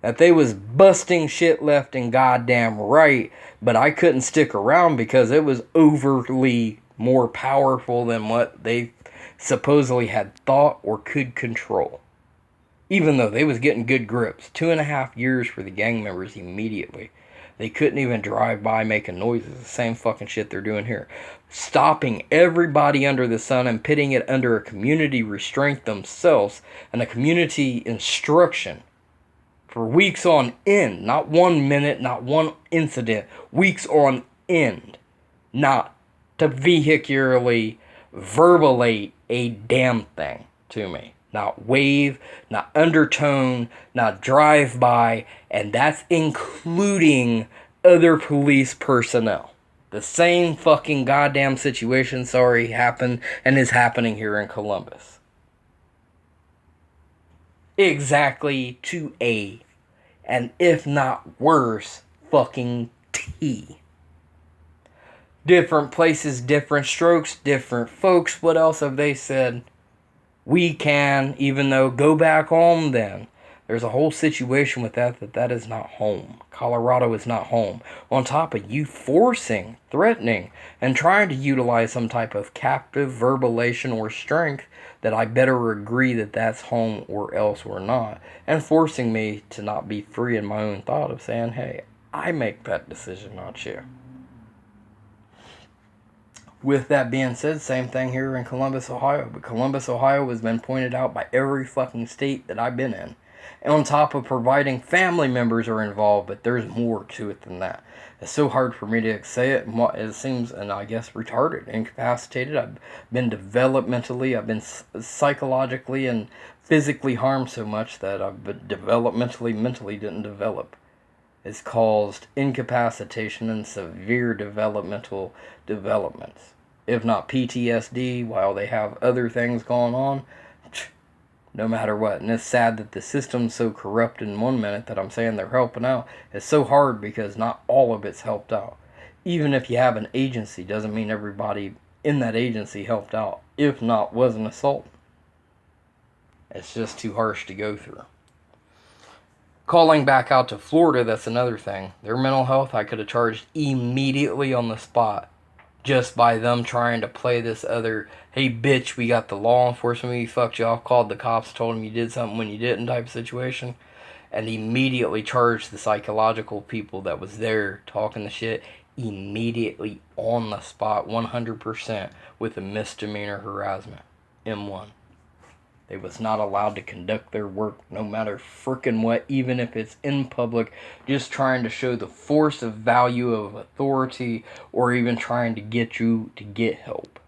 that they was busting shit left and goddamn right, but I couldn't stick around because it was overly more powerful than what they supposedly had thought or could control. Even though they was getting good grips. 2.5 years for the gang members immediately. They couldn't even drive by making noises. The same fucking shit they're doing here. Stopping everybody under the sun and pitting it under a community restraint themselves and a community instruction for weeks on end. Not 1 minute, not one incident. Weeks on end. Not to vehicularly verbulate a damn thing to me. Not wave, not undertone, not drive by, and that's including other police personnel. The same fucking goddamn situation, sorry, happened and is happening here in Columbus. Exactly to A, and if not worse, fucking T. Different places, different strokes, different folks. What else have they said? We can, even though, go back home then. There's a whole situation with that is not home. Colorado is not home. On top of you forcing, threatening, and trying to utilize some type of captive verbalization or strength that I better agree that that's home or else we're not. And forcing me to not be free in my own thought of saying, hey, I make that decision, not you. With that being said, same thing here in Columbus, Ohio. But Columbus, Ohio has been pointed out by every fucking state that I've been in. And on top of providing, family members are involved, but there's more to it than that. It's so hard for me to say it. It seems, and I guess, retarded, incapacitated. I've been developmentally, I've been psychologically and physically harmed so much that I've been developmentally, mentally didn't develop. It's caused incapacitation and severe developmental developments. If not PTSD, while they have other things going on, no matter what. And it's sad that the system's so corrupt in 1 minute that I'm saying they're helping out. It's so hard because not all of it's helped out. Even if you have an agency, doesn't mean everybody in that agency helped out. If not, was an assault. It's just too harsh to go through. Calling back out to Florida, that's another thing. Their mental health, I could have charged immediately on the spot. Just by them trying to play this other, hey bitch, we got the law enforcement, we fucked you off, called the cops, told them you did something when you didn't type of situation. And immediately charged the psychological people that was there talking the shit immediately on the spot, 100% with a misdemeanor harassment. M1. They was not allowed to conduct their work no matter frickin' what, even if it's in public, just trying to show the force of value of authority or even trying to get you to get help.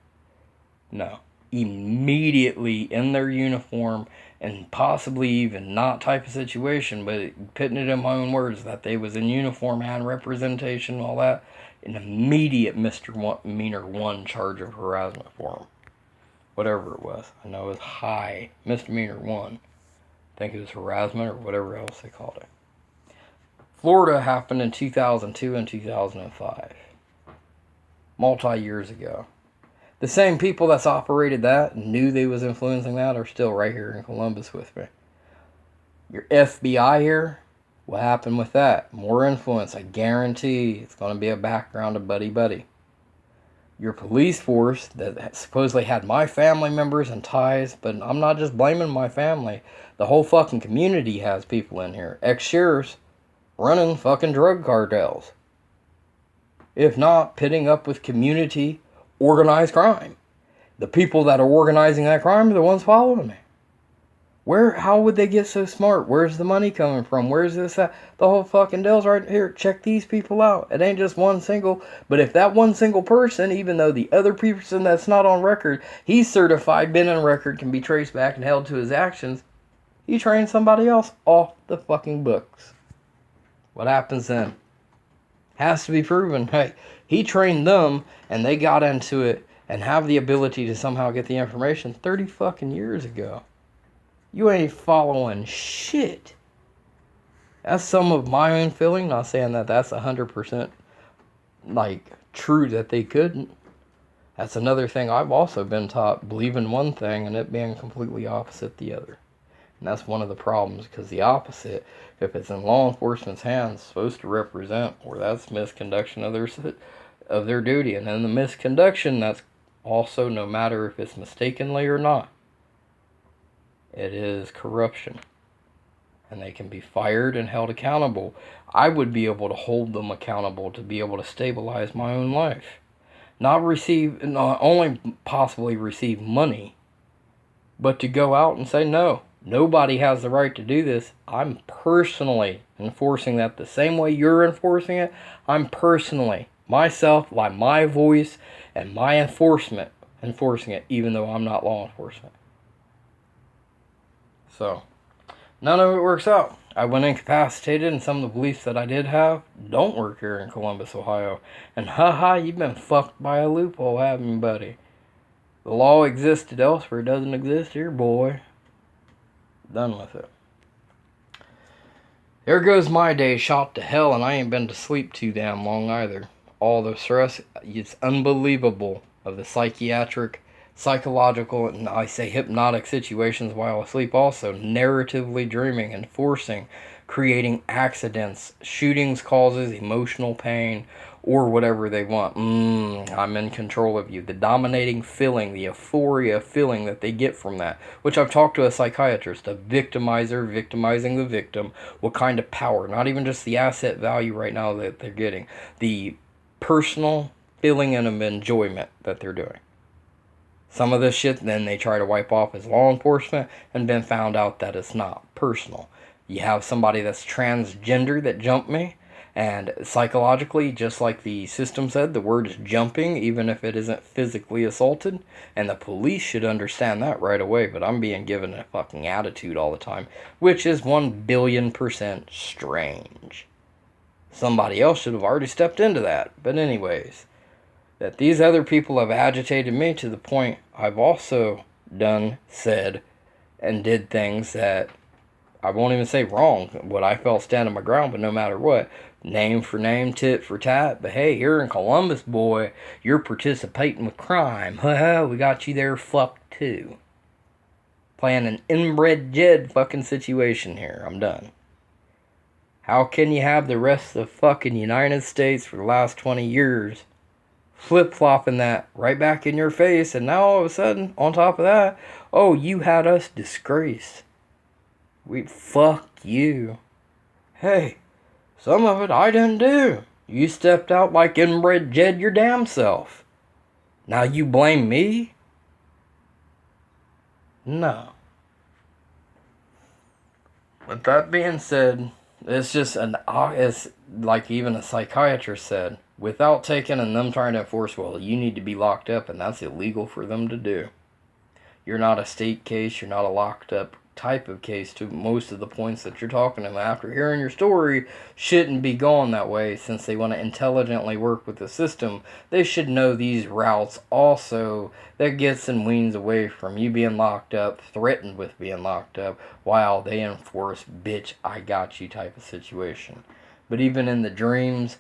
No. Immediately in their uniform and possibly even not type of situation, but putting it in my own words that they was in uniform and representation and all that, an immediate misdemeanor 1 charge of harassment for them. Whatever it was. I know it was high. Misdemeanor 1. I think it was harassment or whatever else they called it. Florida happened in 2002 and 2005. Multi-years ago. The same people that's operated that and knew they was influencing that are still right here in Columbus with me. Your FBI here, what happened with that? More influence. I guarantee it's going to be a background of buddy-buddy. Your police force that supposedly had my family members and ties, but I'm not just blaming my family. The whole fucking community has people in here. Ex-sheriffs running fucking drug cartels. If not, pitting up with community organized crime. The people that are organizing that crime are the ones following me. How would they get so smart? Where's the money coming from? Where's this at? The whole fucking deal's right here. Check these people out. It ain't just one single. But if that one single person, even though the other person that's not on record, he's certified, been on record, can be traced back and held to his actions, he trained somebody else off the fucking books. What happens then? Has to be proven. Hey, he trained them and they got into it and have the ability to somehow get the information 30 fucking years ago. You ain't following shit. That's some of my own feeling. Not saying that that's 100% like true that they couldn't. That's another thing I've also been taught, believing one thing and it being completely opposite the other. And that's one of the problems, because the opposite, if it's in law enforcement's hands, supposed to represent, or that's misconduction of their duty. And in the misconduction, that's also, no matter if it's mistakenly or not, it is corruption. And they can be fired and held accountable. I would be able to hold them accountable to be able to stabilize my own life. Not only possibly receive money, but to go out and say, no, nobody has the right to do this. I'm personally enforcing that the same way you're enforcing it. I'm personally, myself, by my voice and my enforcing it, even though I'm not law enforcement. So, none of it works out. I went incapacitated, and some of the beliefs that I did have don't work here in Columbus, Ohio. And haha, you've been fucked by a loophole, haven't you, buddy? The law existed elsewhere, it doesn't exist here, boy. Done with it. There goes my day shot to hell, and I ain't been to sleep too damn long either. All the stress, it's unbelievable of the psychological, and I say hypnotic situations while asleep also, narratively dreaming, enforcing, creating accidents, shootings, causes, emotional pain, or whatever they want. I'm in control of you. The dominating feeling, the euphoria feeling that they get from that, which I've talked to a psychiatrist, a victimizer, victimizing the victim, what kind of power, not even just the asset value right now that they're getting, the personal feeling and of enjoyment that they're doing. Some of this shit then they try to wipe off as law enforcement and then found out that it's not personal. You have somebody that's transgender that jumped me, and psychologically, just like the system said, the word is jumping even if it isn't physically assaulted, and the police should understand that right away, but I'm being given a fucking attitude all the time, which is 1,000,000,000% strange. Somebody else should have already stepped into that, but anyways, that these other people have agitated me to the point I've also done, said, and did things that I won't even say wrong, what I felt standing my ground, but no matter what, name for name, tit for tat, but hey, you're in Columbus, boy, you're participating with crime, we got you there fucked too. Playing an inbred Jed fucking situation here, I'm done. How can you have the rest of the fucking United States for the last 20 years flip-flopping that right back in your face, and now all of a sudden, on top of that, oh, you had us disgraced. Fuck you. Hey, some of it I didn't do. You stepped out like inbred Jed your damn self. Now you blame me? No. With that being said, it's just it's like even a psychiatrist said, without taking and them trying to enforce, well, you need to be locked up, and that's illegal for them to do. You're not a state case, you're not a locked up type of case to most of the points that you're talking about. After hearing your story, shouldn't be going that way. Since they want to intelligently work with the system, they should know these routes also that gets and weans away from you being locked up, threatened with being locked up, while they enforce, bitch, I got you type of situation. But even in the dreams,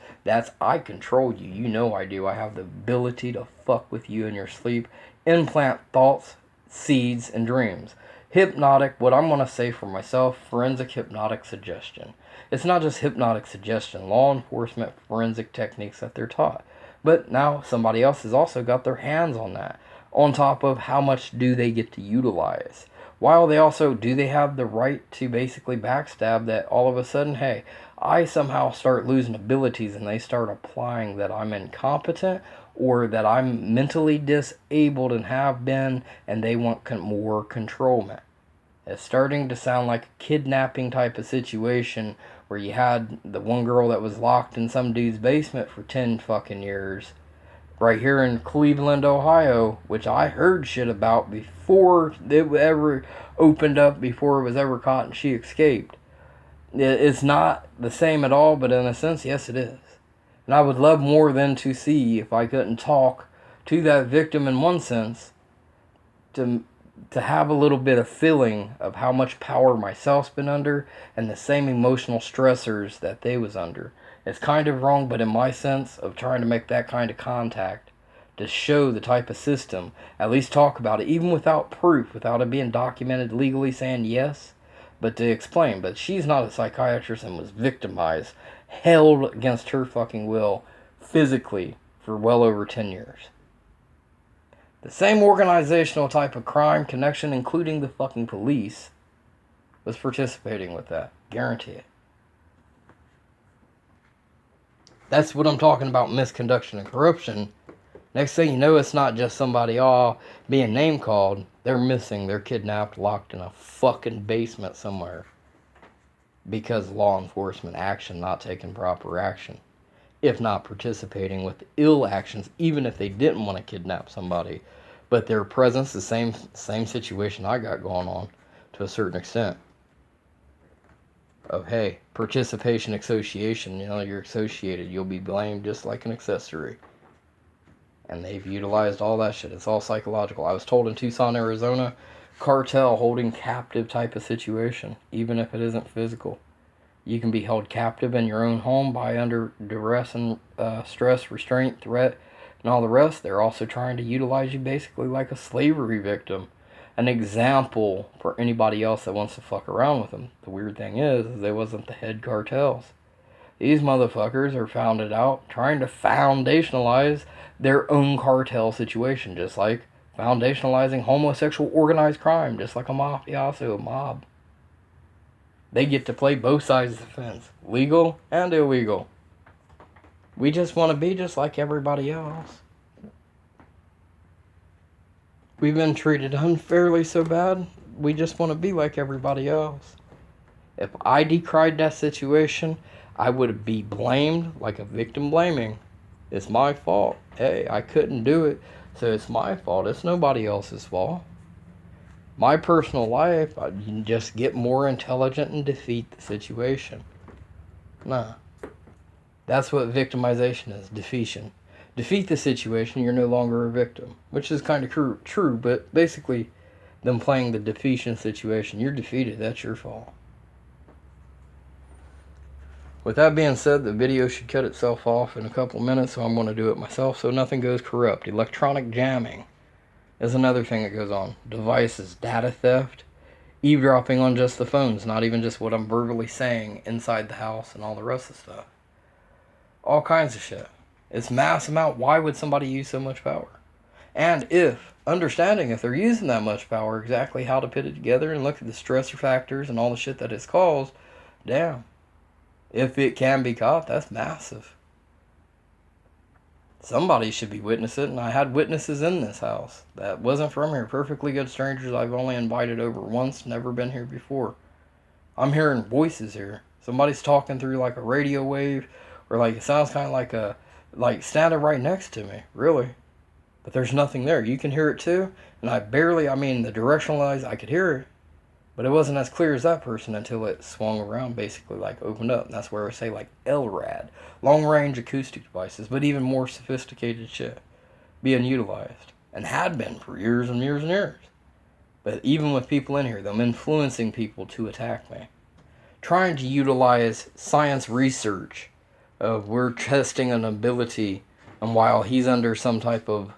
I control you. You know I do. I have the ability to fuck with you in your sleep, implant thoughts, seeds, and dreams. Hypnotic, what I'm going to say for myself, forensic hypnotic suggestion. It's not just hypnotic suggestion, law enforcement forensic techniques that they're taught. But now somebody else has also got their hands on that. On top of how much do they get to utilize? While they also, do they have the right to basically backstab that all of a sudden, hey, I somehow start losing abilities and they start applying that I'm incompetent or that I'm mentally disabled and have been, and they want more control. It's starting to sound like a kidnapping type of situation where you had the one girl that was locked in some dude's basement for 10 fucking years right here in Cleveland, Ohio, which I heard shit about before it ever opened up, before it was ever caught and she escaped. It's not the same at all, but in a sense, yes, it is. And I would love more than to see, if I couldn't talk to that victim in one sense, to have a little bit of feeling of how much power myself's been under and the same emotional stressors that they was under. It's kind of wrong, but in my sense of trying to make that kind of contact to show the type of system, at least talk about it, even without proof, without it being documented legally saying yes, but to explain. But she's not a psychiatrist and was victimized, held against her fucking will, physically, for well over 10 years. The same organizational type of crime connection, including the fucking police, was participating with that. Guarantee it. That's what I'm talking about, misconduction and corruption. Next thing you know, it's not just somebody being name called. They're missing, they're kidnapped, locked in a fucking basement somewhere. Because law enforcement action, not taking proper action. If not participating with ill actions, even if they didn't want to kidnap somebody. But their presence, the same situation I got going on, to a certain extent. Of, hey, participation, association, you're associated, you'll be blamed just like an accessory. And they've utilized all that shit. It's all psychological. I was told in Tucson, Arizona, cartel holding captive type of situation, even if it isn't physical. You can be held captive in your own home by under duress and stress, restraint, threat, and all the rest. They're also trying to utilize you basically like a slavery victim. An example for anybody else that wants to fuck around with them. The weird thing is they wasn't the head cartels. These motherfuckers are founded out trying to foundationalize their own cartel situation, just like foundationalizing homosexual organized crime, just like a mafioso, a mob. They get to play both sides of the fence, legal and illegal. We just want to be just like everybody else. We've been treated unfairly so bad, we just want to be like everybody else. If I decried that situation, I would be blamed like a victim blaming. It's my fault. Hey, I couldn't do it, so it's my fault. It's nobody else's fault. My personal life, I can just get more intelligent and defeat the situation. Nah. That's what victimization is, defeation. Defeat the situation, you're no longer a victim. Which is kind of true, but basically, them playing the defeation situation, you're defeated, that's your fault. With that being said, the video should cut itself off in a couple minutes, so I'm going to do it myself so nothing goes corrupt. Electronic jamming is another thing that goes on. Devices, data theft, eavesdropping on just the phones, not even just what I'm verbally saying inside the house and all the rest of the stuff. All kinds of shit. It's mass amount. Why would somebody use so much power? And understanding if they're using that much power, exactly how to put it together and look at the stressor factors and all the shit that it's caused, damn. If it can be caught, that's massive. Somebody should be witnessing it, and I had witnesses in this house that wasn't from here. Perfectly good strangers I've only invited over once, never been here before. I'm hearing voices here. Somebody's talking through like a radio wave, or like it sounds kind of like standing right next to me, really. But there's nothing there. You can hear it too, and the directional lights, I could hear it. But it wasn't as clear as that person until it swung around, basically, like opened up. And that's where I say, like, LRAD. Long-range acoustic devices, but even more sophisticated shit being utilized. And had been for years and years and years. But even with people in here, them influencing people to attack me. trying to utilize science research of we're testing an ability, and while he's under some type of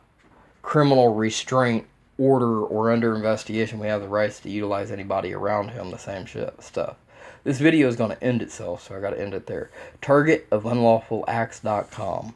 criminal restraint order or under investigation, we have the rights to utilize anybody around him, the same stuff. This video is going to end itself, so I got to end it there. Target of unlawful acts.com.